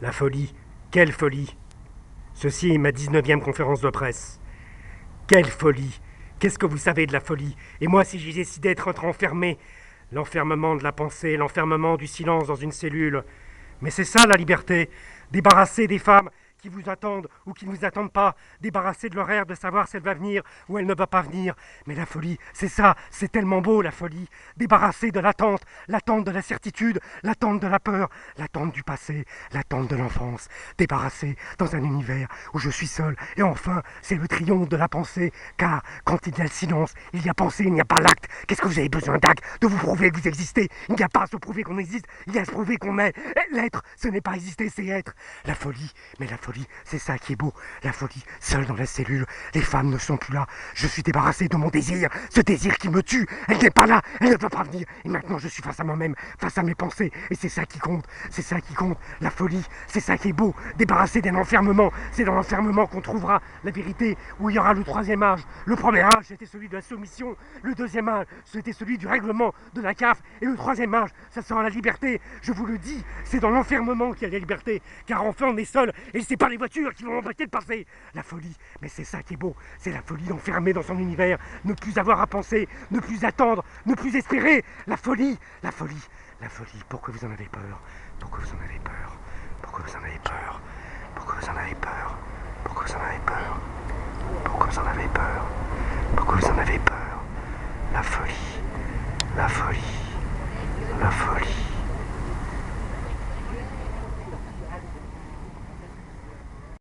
La folie. Quelle folie? Ceci est ma 19e conférence de presse. Quelle folie! Qu'est-ce que vous savez de la folie? Et moi, si j'ai décidé d'être enfermé, l'enfermement de la pensée, l'enfermement du silence dans une cellule. Mais c'est ça la liberté. Débarrasser des femmes qui vous attendent ou qui ne vous attendent pas, débarrasser de l'horaire de savoir si elle va venir ou elle ne va pas venir. Mais la folie, c'est ça, c'est tellement beau la folie. Débarrasser de l'attente, l'attente de la certitude, l'attente de la peur, l'attente du passé, l'attente de l'enfance. Débarrasser dans un univers où je suis seul. Et enfin, c'est le triomphe de la pensée, car quand il y a le silence, il y a pensée, il n'y a pas l'acte. Qu'est-ce que vous avez besoin d'acte? De vous prouver que vous existez? Il n'y a pas à se prouver qu'on existe, il y a à se prouver qu'on est. L'être, ce n'est pas exister, c'est être. La folie, mais la folie, c'est ça qui est beau. La folie, seule dans la cellule, les femmes ne sont plus là. Je suis débarrassé de mon désir, ce désir qui me tue. Elle n'est pas là, elle ne peut pas venir. Et maintenant, je suis face à moi-même, face à mes pensées. Et c'est ça qui compte, c'est ça qui compte. La folie, c'est ça qui est beau. Débarrassé d'un enfermement, c'est dans l'enfermement qu'on trouvera la vérité, où il y aura le troisième âge. Le premier âge, c'était celui de la soumission. Le deuxième âge, c'était celui du règlement de la CAF. Et le troisième âge, ça sera la liberté. Je vous le dis, c'est dans l'enfermement qu'il y a la liberté. Car enfin, on est seul, et c'est pas les voitures qui vont empêcher de passer. La folie, mais c'est ça qui est beau. C'est la folie d'enfermer dans son univers, ne plus avoir à penser, ne plus attendre, ne plus espérer. La folie, la folie, la folie. Pourquoi vous en avez peur? Pourquoi vous en avez peur? Pourquoi vous en avez peur? Pourquoi vous en avez peur? Pourquoi vous en avez peur?